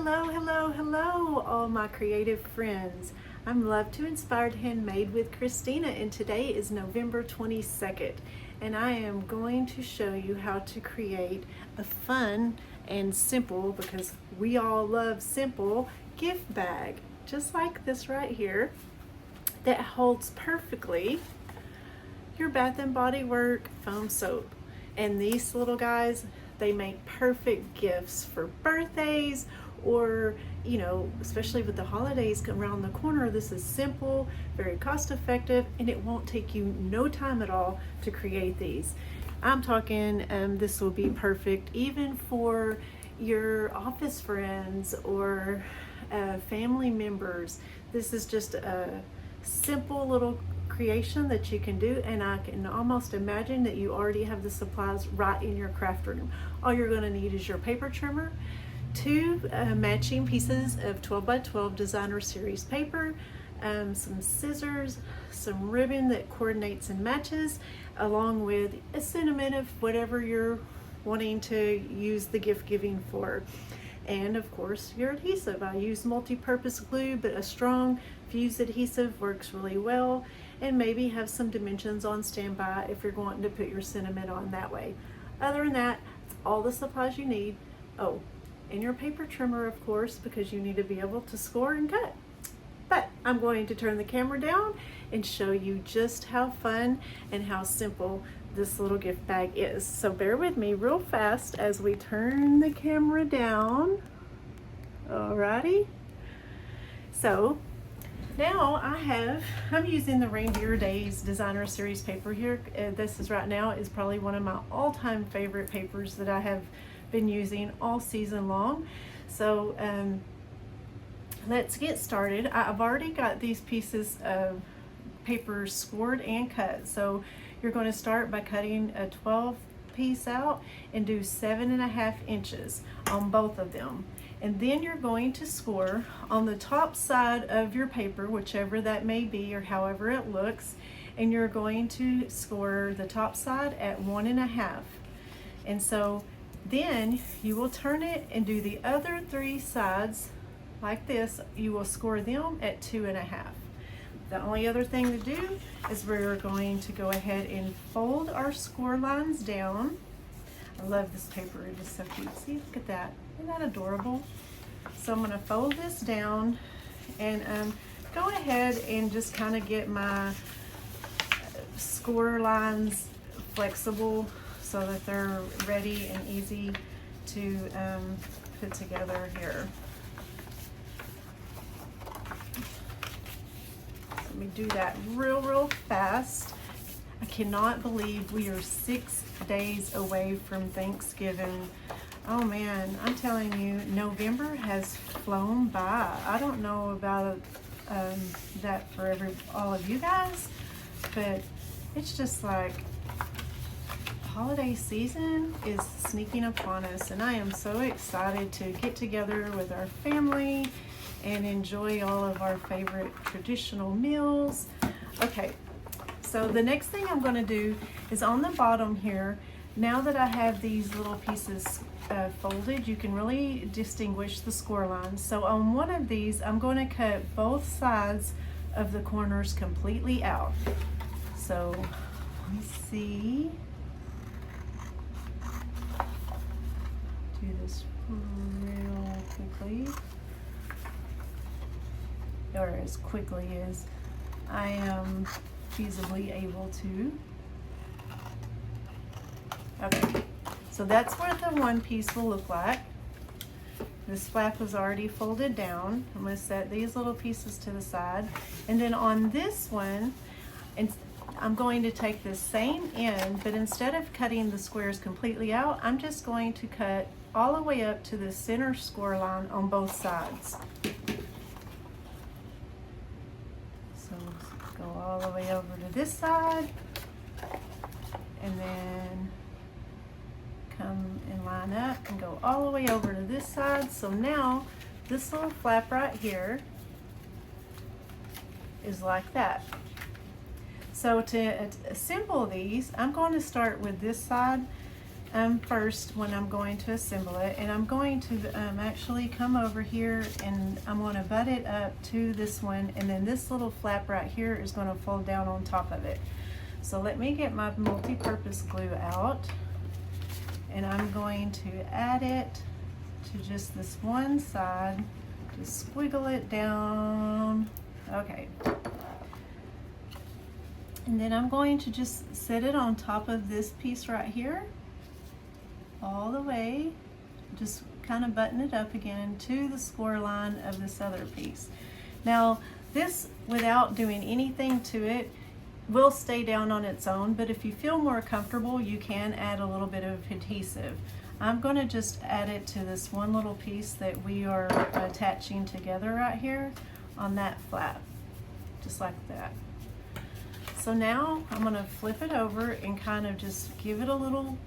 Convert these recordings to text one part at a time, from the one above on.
Hello, hello, hello, all my creative friends. I'm Love to Inspired Handmade with Christina, and today is November 22nd, and I am going to show you how to create a fun and simple, because we all love simple, gift bag, just like this right here, that holds perfectly your Bath and Body Works foam soap. And these little guys, they make perfect gifts for birthdays, or especially with the holidays around the corner. This is simple, very cost effective, and it won't take you no time at all to create these. I'm talking this will be perfect even for your office friends or family members. This is just a simple little creation that you can do, and I can almost imagine that you already have the supplies right in your craft room. All you're going to need is your paper trimmer, two matching pieces of 12 by 12 designer series paper, some scissors, some ribbon that coordinates and matches, along with a sentiment of whatever you're wanting to use the gift giving for. And of course your adhesive. I use multi-purpose glue, but a strong fuse adhesive works really well, and maybe have some dimensions on standby if you're wanting to put your sentiment on that way. Other than that, all the supplies you need. Oh, and your paper trimmer, of course, because you need to be able to score and cut. But I'm going to turn the camera down and show you just how fun and how simple this little gift bag is. So bear with me real fast as we turn the camera down. Alrighty. So now I'm using the Reindeer Days Designer Series paper here. This is right now is probably one of my all-time favorite papers that I have been using all season long. So let's get started. I've already got these pieces of paper scored and cut. So you're going to start by cutting a 12 piece out and do 7.5 inches on both of them. And then you're going to score on the top side of your paper, whichever that may be or however it looks, and you're going to score the top side at 1.5. And so then you will turn it and do the other 3 sides like this. You will score them at 2.5. The only other thing to do is we're going to go ahead and fold our score lines down. I love this paper, it is so cute. See, look at that. Isn't that adorable? So I'm going to fold this down and go ahead and just kind of get my score lines flexible so that they're ready and easy to put together here. Let me do that real fast. I cannot believe we are 6 days away from Thanksgiving. Oh man, I'm telling you, November has flown by. I don't know about that for all of you guys, but it's just like holiday season is sneaking upon us, and I am so excited to get together with our family and enjoy all of our favorite traditional meals. Okay, so the next thing I'm going to do is on the bottom here, now that I have these little pieces folded, you can really distinguish the score lines. So on one of these, I'm going to cut both sides of the corners completely out. So let me see. Do this real quickly, or as quickly as I am feasibly able to. Okay, so that's what the one piece will look like. This flap was already folded down. I'm going to set these little pieces to the side, and then on this one, and I'm going to take the same end, but instead of cutting the squares completely out, I'm just going to cut all the way up to the center score line on both sides. So go all the way over to this side, and then come and line up and go all the way over to this side. So now this little flap right here is like that. So to assemble these, I'm going to start with this side first when I'm going to assemble it, and I'm going to actually come over here and I'm going to butt it up to this one, and then this little flap right here is going to fold down on top of it. So let me get my multi-purpose glue out, and I'm going to add it to just this one side, just squiggle it down. Okay. And then I'm going to just set it on top of this piece right here, all the way, just kind of button it up again to the score line of this other piece. Now this, without doing anything to it, will stay down on its own, but if you feel more comfortable, you can add a little bit of adhesive. I'm going to just add it to this one little piece that we are attaching together right here on that flap, just like that. So now I'm going to flip it over and kind of just give it a little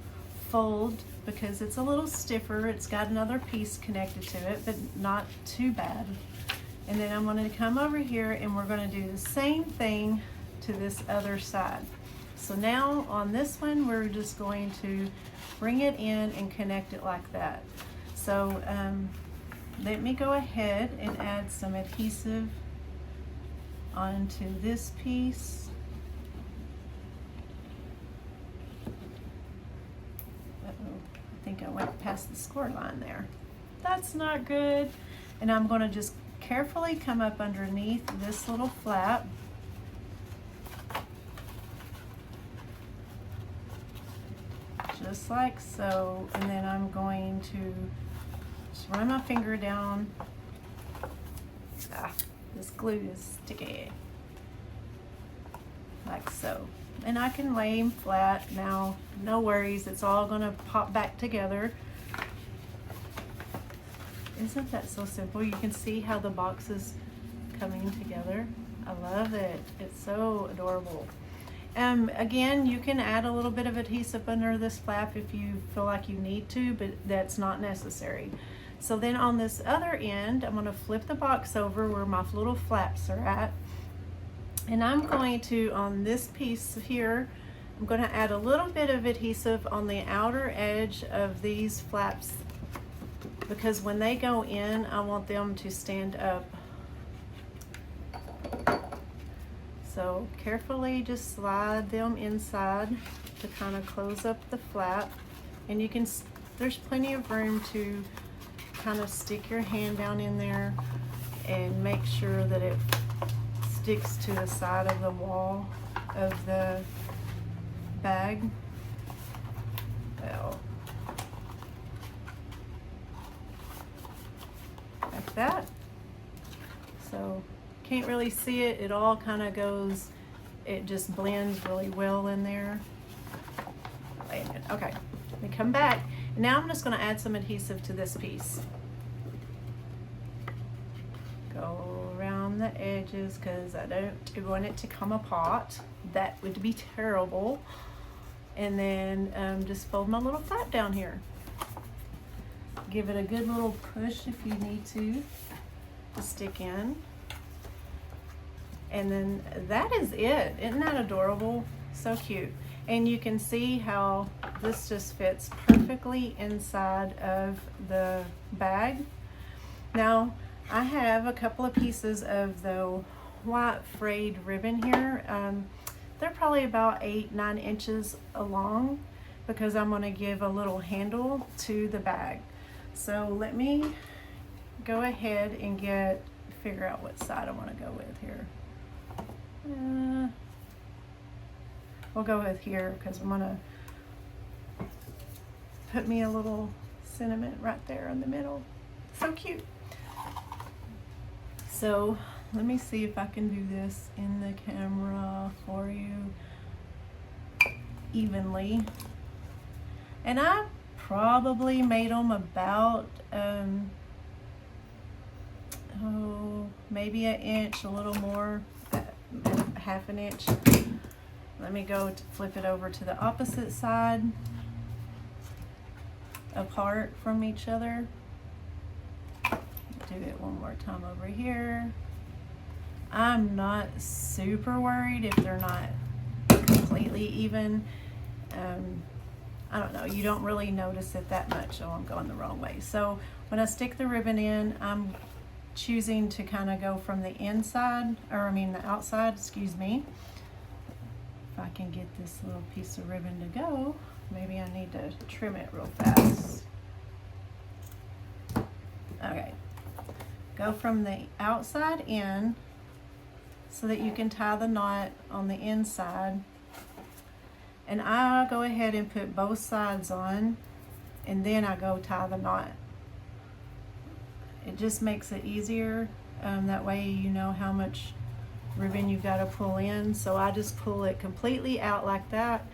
fold, because it's a little stiffer. It's got another piece connected to it, but not too bad. And then I'm going to come over here and we're going to do the same thing to this other side. So now on this one, we're just going to bring it in and connect it like that. So let me go ahead and add some adhesive onto this piece. I think I went past the score line there. That's not good. And I'm going to just carefully come up underneath this little flap. Just like so. And then I'm going to just run my finger down. This glue is sticky. Like so. And I can lay them flat now, no worries, it's all gonna pop back together. Isn't that so simple? You can see how the box is coming together. I love it, it's so adorable. Again, you can add a little bit of adhesive under this flap if you feel like you need to, but that's not necessary. So then on this other end, I'm gonna flip the box over where my little flaps are at. And I'm going to, on this piece here, I'm going to add a little bit of adhesive on the outer edge of these flaps, because when they go in, I want them to stand up. So carefully just slide them inside to kind of close up the flap. And you can, there's plenty of room to kind of stick your hand down in there and make sure that it sticks to the side of the wall of the bag. Well, like that. So can't really see it. It all kind of goes, it just blends really well in there. Wait a minute. Okay, let me come back. Now I'm just going to add some adhesive to this piece. Go around the edges because I don't want it to come apart. That would be terrible. And then just fold my little flap down here. Give it a good little push if you need to stick in. And then that is it. Isn't that adorable? So cute. And you can see how this just fits perfectly inside of the bag. Now, I have a couple of pieces of the white frayed ribbon here. They're probably about 8-9 inches long, because I'm going to give a little handle to the bag. So let me go ahead and figure out what side I want to go with here. We'll go with here because I'm going to put me a little sentiment right there in the middle. So cute. So let me see if I can do this in the camera for you evenly. And I probably made them about maybe an inch, a little more, half an inch. Let me go to flip it over to the opposite side, apart from each other. Do it one more time over here. I'm not super worried if they're not completely even. I don't know, you don't really notice it that much. Oh, I'm going the wrong way. So when I stick the ribbon in, I'm choosing to kind of go from the inside, or I mean the outside, excuse me. If I can get this little piece of ribbon to go, maybe I need to trim it real fast. Okay, go from the outside in so that you can tie the knot on the inside. And I go ahead and put both sides on, and then I go tie the knot. It just makes it easier. That way you know how much ribbon you've got to pull in. So I just pull it completely out like that,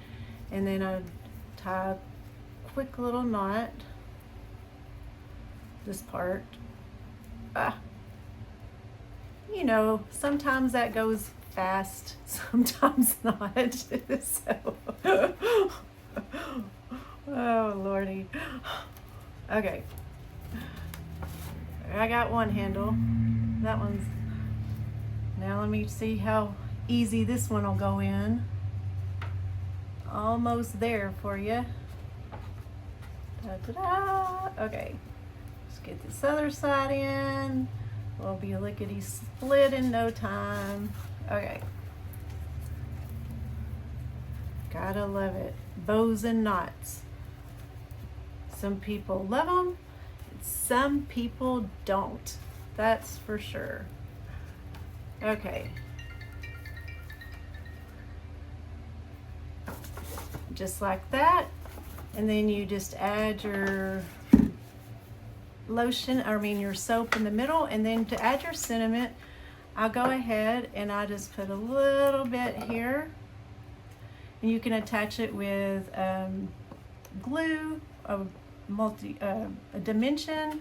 and then I tie a quick little knot. This part. You know, sometimes that goes fast, sometimes not. So, oh Lordy. Okay, I got one handle. That one's, now let me see how easy this one will go in. Almost there for you. Da-da-da. Okay, let's get this other side in. We'll be lickety split in no time. Okay. Gotta love it. Bows and knots. Some people love them, some people don't. That's for sure. Okay. Just like that. And then you just add your lotion, your soap in the middle, and then to add your sentiment, I'll go ahead and I just put a little bit here, and you can attach it with glue, a dimension,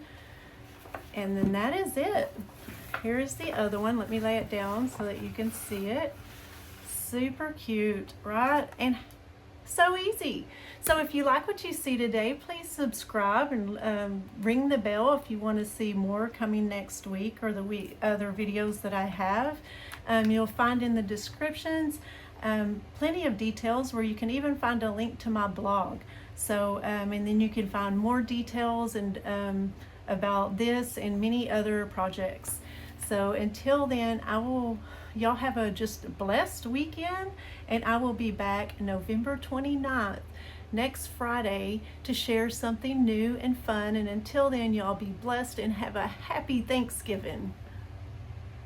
and then that is it. Here's the other one. Let me lay it down so that you can see it. Super cute, right? And so easy. So if you like what you see today, please subscribe and ring the bell if you want to see more coming next week, or the other videos that I have. You'll find in the descriptions plenty of details where you can even find a link to my blog. So and then you can find more details and about this and many other projects. So until then, y'all have a just blessed weekend, and I will be back November 29th, next Friday, to share something new and fun. And until then, y'all be blessed and have a happy Thanksgiving.